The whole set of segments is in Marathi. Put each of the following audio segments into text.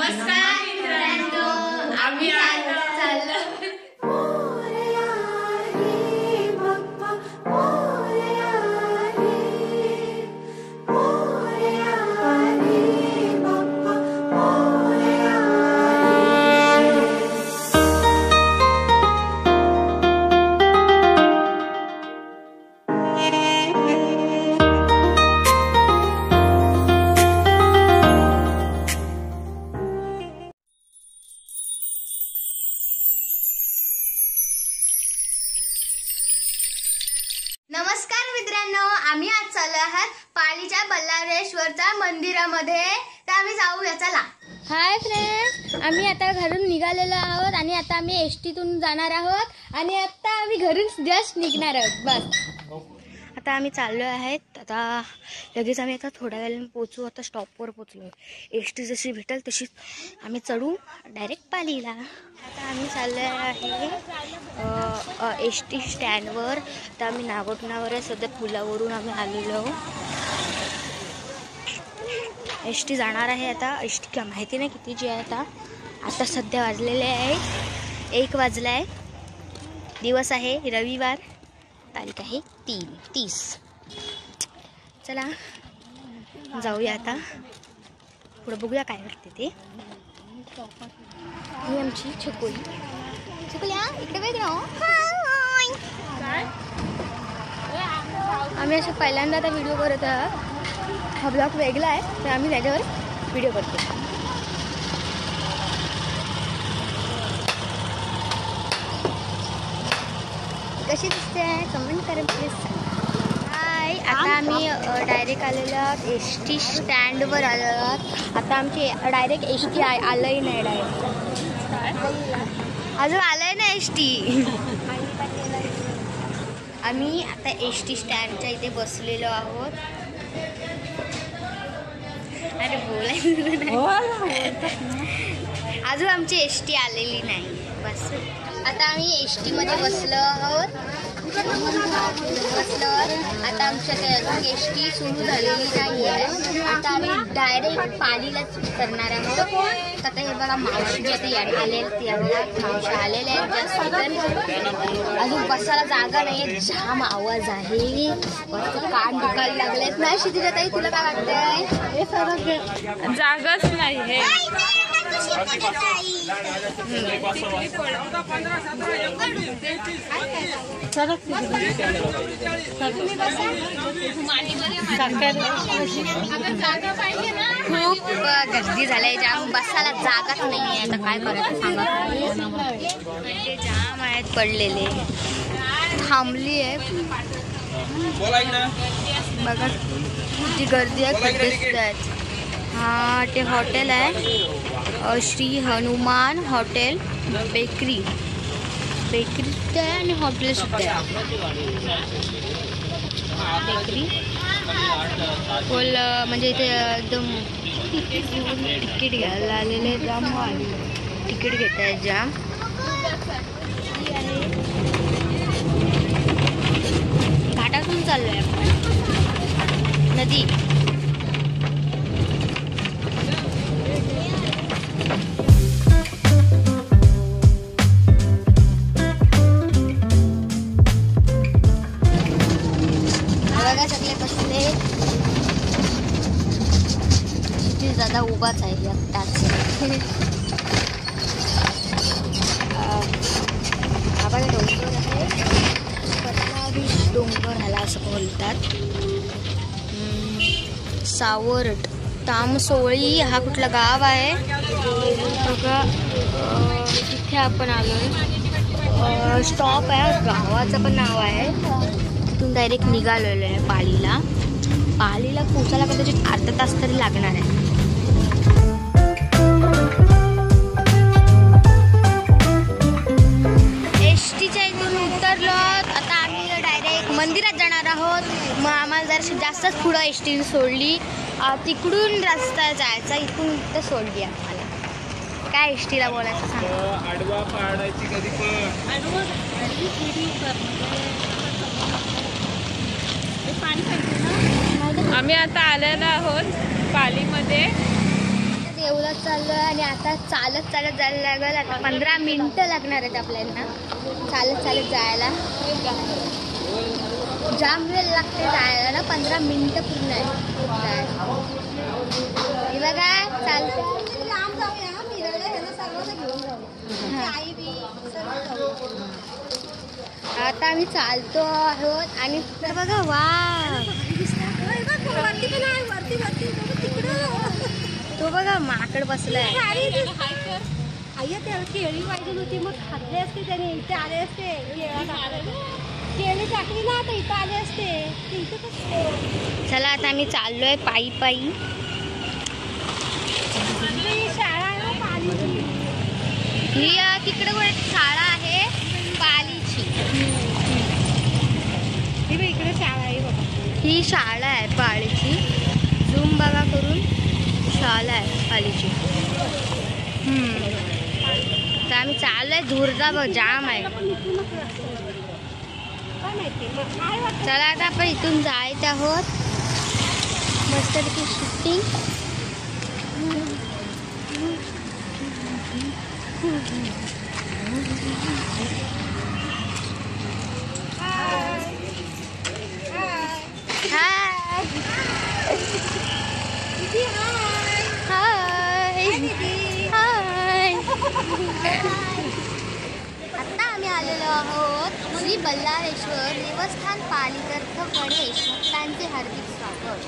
नमस्कार मित्रांनो, आम्ही आता चाललो नमस्कार मित्रांनो, आम्ही आज चाललो आहात पालीच्या बल्लाळेश्वरच्या मंदिरामध्ये. तर आम्ही जाऊया, चला. हाय फ्रेंड्स, आम्ही आता घरून निघालेलो आहोत आणि आता आम्ही एसटीतून जाणार आहोत आणि आता आम्ही घरून जस्ट निघणार आहोत. बस आता आम्ही चाललो आहेत. आता लगेच आम्ही आता थोड्या वेळाने पोहोचू. आता स्टॉपवर पोहोचलो. एसटी जशी भेटेल तशीच आम्ही चढू डायरेक्ट पालीला. आता आम्ही चाललो आहे एसटी स्टँडवर. तर आम्ही नागोठणावर आहे सध्या. पुलावरून आम्ही आलेलो. एसटी जाणार आहे आता. एसटी का माहिती नाही कितीची आहे आता सध्या वाजलेले आहे 1 वाजला आहे. दिवस आहे रविवार, तारीख आहे 3/30. चला जाऊया आता पुढे, बघूया काय वाटते ते. ही आमची छकुल्या इकडे वेगळं. आम्ही असं पहिल्यांदा आता व्हिडिओ करत आहोत. हा ब्लॉग वेगळा आहे तर आम्ही त्याच्यावर व्हिडिओ करतो. कशी दिसते आहे कमेंट करा प्लीज. हाय, आता आम्ही डायरेक्ट आलेलो आहोत एसटी स्टँडवर आलेलो आहोत. आता आमची डायरेक्ट एसटी आलंही नाही. अजून आलंय ना एसटी. आम्ही आता एसटी स्टँडच्या इथे बसलेलो आहोत. अरे बोलायचं अजून आमची एसटी आलेली नाही. बस आता आम्ही एसटी मध्ये बसलो आहोत. आता आमच्या अजून एसटी सुरू झालेली नाही आहे. आता आम्ही डायरेक्ट पालीलाच करणार आहोत. आता हे बघा मावशी आता आलेले मावशी आलेले आहेत. जास्त अजून बसायला जागा नाही आहे. जाम आवाज आहे. कान दुखायला लागलेत ना. शिथिला ताई, तुला काय वाटतंय? जागाच नाही हे. खूप गर्दी झाली. जाम बसायला जागाच नाही आहे. आता काय करायचं सांगा. ते जाम आहेत पडलेले. थांबली आहे बघा किती गर्दी आहे. खूप दिसत आहेत. हा ते हॉटेल आहे श्री हनुमान हॉटेल बेकरी आणि हॉटेल सुद्धा बेकरी फुल. म्हणजे इथे एकदम तिकीट घ्यायला आलेले. जाम तिकीट घेत आहे जाम. घाटातून चाललोय आपण. नदी दादा उभाच आहे एकटाच. आम्हाला डोंगर आहे. पद्मावीस डोंगर ह्याला असं बोलतात. सावरट तामसोळी हा कुठला गाव आहे बघा. तिथे आपण आलोय. स्टॉप आहे, गावाचं पण नाव आहे. तिथून डायरेक्ट निघालेलो आहे पालीला. पालीला पोचायला कदाचित अर्धा तास तरी लागणार आहे. एसटीच्या इथून उतरलो. आता आम्ही डायरेक्ट मंदिरात जाणार आहोत. मग आम्हाला जर जास्तच पुढं एसटी सोडली. तिकडून रस्ता जायचा, इथून तर सोडली आम्हाला. काय एसटीला बोलायचं सांग. आडवा पाडायची कधी आम्ही आता आलेलो आहोत पालीमध्ये. एवढंच चाललोय आणि आता चालत चालत जायला लागेल. आता 15 मिनिटं लागणार आहेत आपल्याला चालत चालत जायला. जाम वेळ लागते जायला ना, 15 मिनिटं पूर्ण आहे. हे बघा चालतं लांब जाऊया ना, फिरायला ह्याला सर्वांना घेऊन जाऊ. आई बी सर्व. आता आम्ही चालतो आहोत आणि तर बघा वा तो बघा माकड बसलाय. आई त्याला केळी पाहिजे होती, मग खाल्ले असते त्याने. इथे आले असते, केळी टाकली ना तर इथं आले असते. चला आता आम्ही चाललोय पायी पायी. शाळा आहे पालीची. ही तिकडे शाळा आहे पालीची. इकडे शाळा आहे बघा. ही शाळा आहे पालीची. झूम बघा करून. शाळा आहे पालीची. तर आम्ही चाललोय. धुरदा बघ जाम आहे. चला आता आपण इथून जायचं आहोत. मस्तपैकी शूटिंग. आता आम्ही आलेलो आहोत श्री बल्लाळेश्वर देवस्थान पालीतीर्थ गणेश भक्तांचे हार्दिक स्वागत.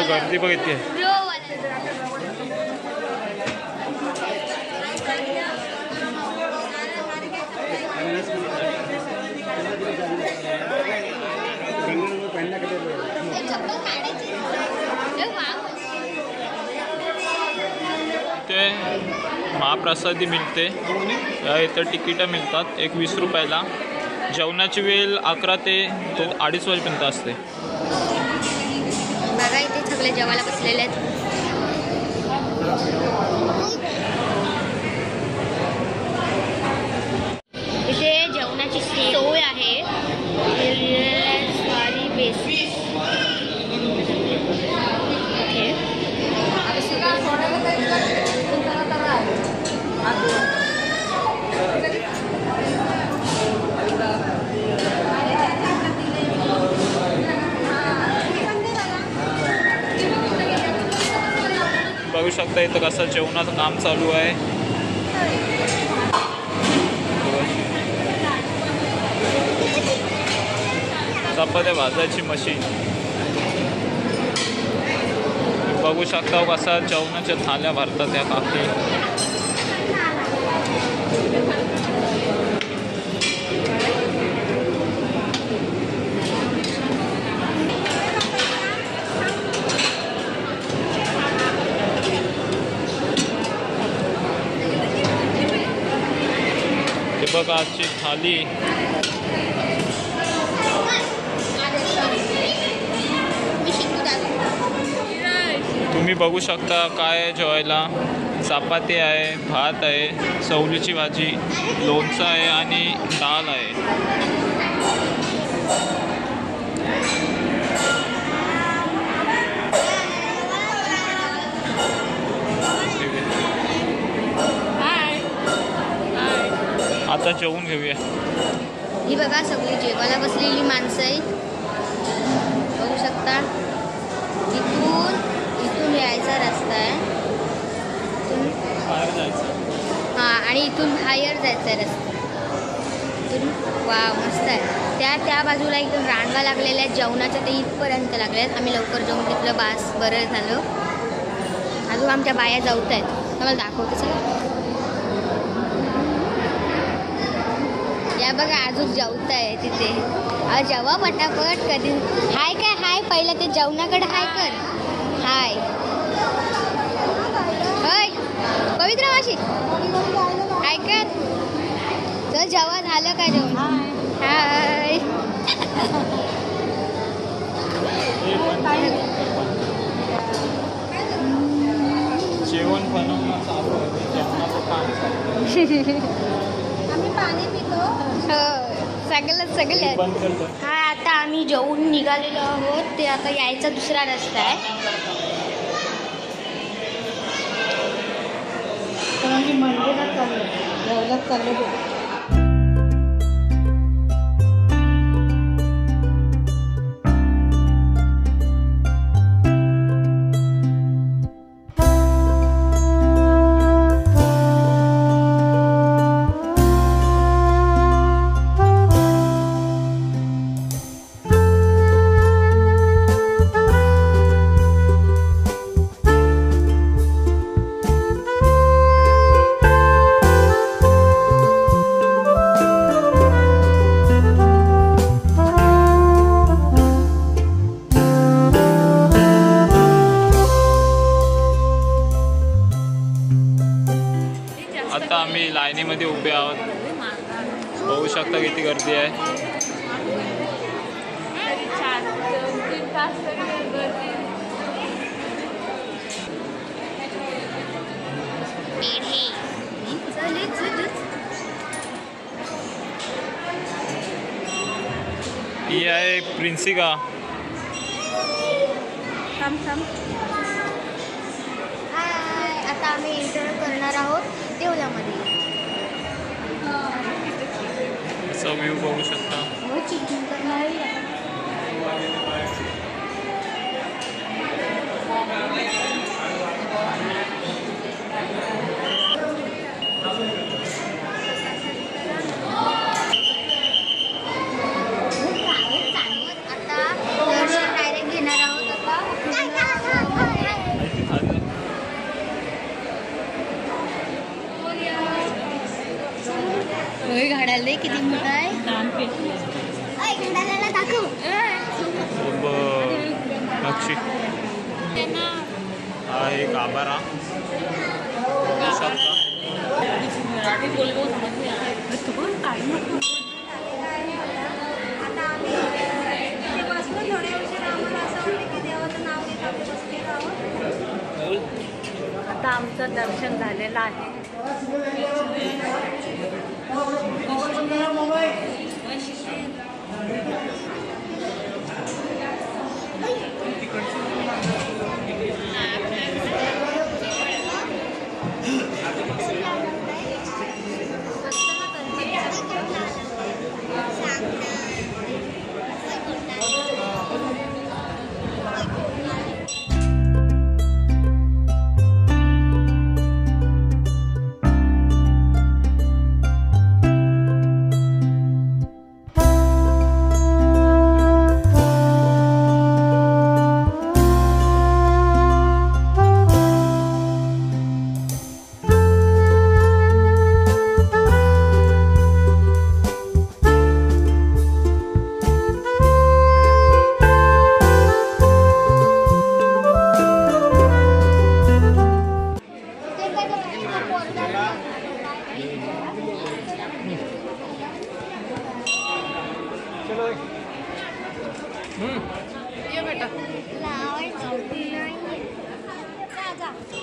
गर्दी बघितली. ते महाप्रसादी मिळते. इथं तिकीटं मिळतात. एक 20 रुपयाला. जेवणाची वेळ 11 ते 2:30 वाजेपर्यंत असते. बघा इथे सगळे जेवायला बसलेले आहेत. इथे जेवणाची सोय आहे. स्वारी बेसिस. बघू शकता इथं कसं जेवणाचं काम चालू आहे. चपात्या भाजायची मशीन. बघू शकता कसा जेवणाच्या थाल्या भरतात त्या काकी. हे बघा आजची थाली. तुम्ही बघू शकता काय आहे जेवायला. चपाती आहे, भात आहे, चवळीची भाजी, लोणचं आहे आणि डाळ आहे. आता जेवून घेऊया. ही बघा सगळी जेवायला बसलेली माणसं आहेत. बघू शकता. इथून यायचा रस्ता आहे. बाहेर जायचं. हां आणि इथून बाहेर जायचा आहे रस्ता. इथून वा मस्त आहे. त्या बाजूला एकदम रांगा लागलेल्या आहेत जेवणाच्या. ते इथपर्यंत लागल्या आहेत. आम्ही लवकर जेवून घेतलं. बास बरं झालं. अजून आमच्या बाया जाऊत आहेत. आम्हाला दाखवतो चला. या बघा अजून जेवत आहे तिथे. जेवा पटापट. कधी हाय काय हाय. पहिलं ते जेवणाकडे हाय कर. हाय होय पवित्र मावशी हाय कर. चल जेव्हा झालं का जेवण. हाय जेवण बनवणं चालू आहे. जेवणाचं काम चालू आहे. सगळे हा आता आम्ही जेवून निघालेलो आहोत. ते आता यायचा दुसरा रस्ता आहे. आता आम्ही लाईनीमध्ये उभे आहोत. बघू शकता किती गर्दी आहे. ही आहे प्रिन्सिका. आता आम्ही एंटर करणार आहोत देवळामध्ये. असा व्ह्यू बघू शकता. आता दर्शन डायरेक्ट घेणार आहोत. घाडाला किती मोठा आहे. घाडाला दाखव. नक्षी हा एक आभारा बघू शकता. आता आमचं दर्शन झालेलं आहे.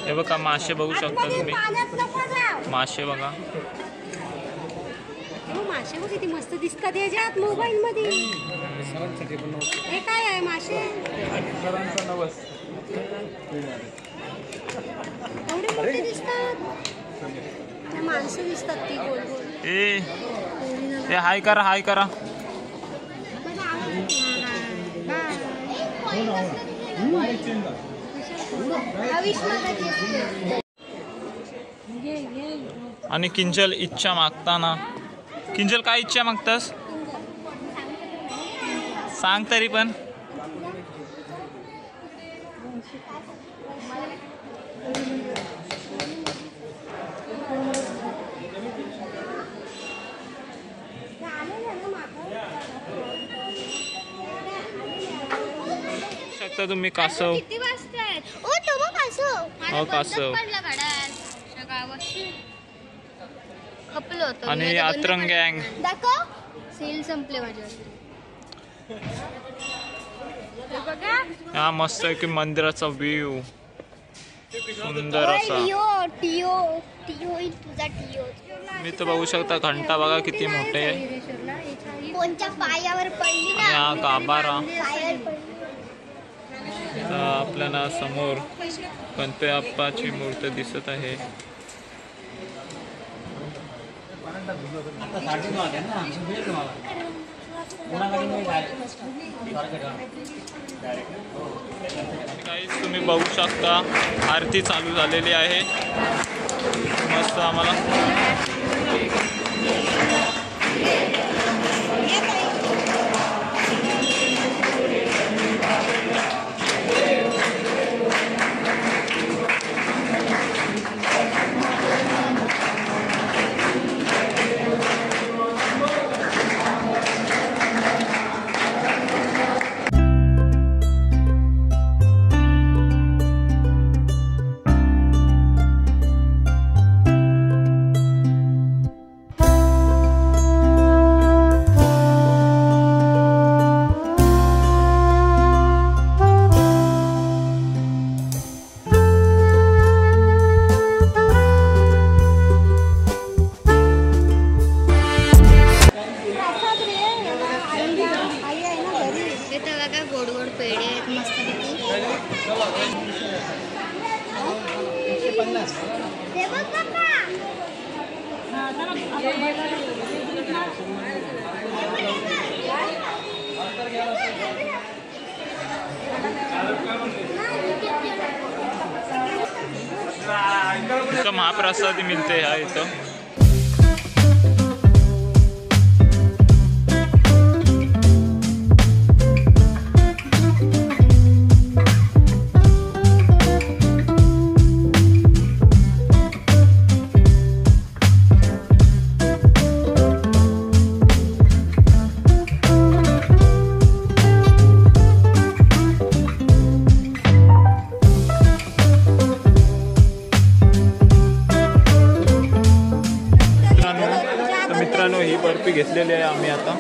हे बघा मासे बघू शकता तुम्ही. मासे बघा. मासे बघ किती मस्त दिसतात याच्यात मोबाईल मध्ये. हे काय आहे मासे. एवढे मोठे दिसतात. माणसं दिसतात ती गोल गोल. ए हाय करा हाय करा. आणि किंजल इच्छा मागताना. किंजल काय इच्छा मागतास सांग तरी पण. शकता तुम्ही कासव. किती वाजतायत. ओ तो मग कासव. हो कासव. खपलो होतो. आणि आत्रंग गँग. दाखव. सेल संपले माझ्या. हा मस्त आहे की मंदिराचा व्ह्यू. सुंदर असा. मी तर बघू शकता घंटा बघा किती मोठे आहे. कोणच्या पायावर पडली आणि हा गाभारा. पायावर पडली. आता आपल्याला समोर गणपती बाप्पाची मूर्ती दिसत आहे. काही तुम्ही बघू शकता आरती चालू झालेली आहे. मस्त आम्हाला गोड गोड पेढे आहेत मस्त महाप्रसाद मिळते ह्या इथं. मित्रांनो ही बर्फी घेतलेली आहे आम्ही आता.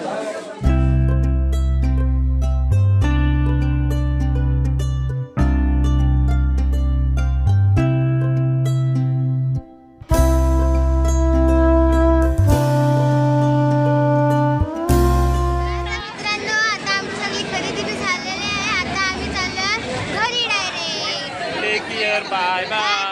मित्रांनो आता आमची सगळी खरेदी झालेली आहे. आता आम्ही चाललो घरी direct. Take care. Bye bye.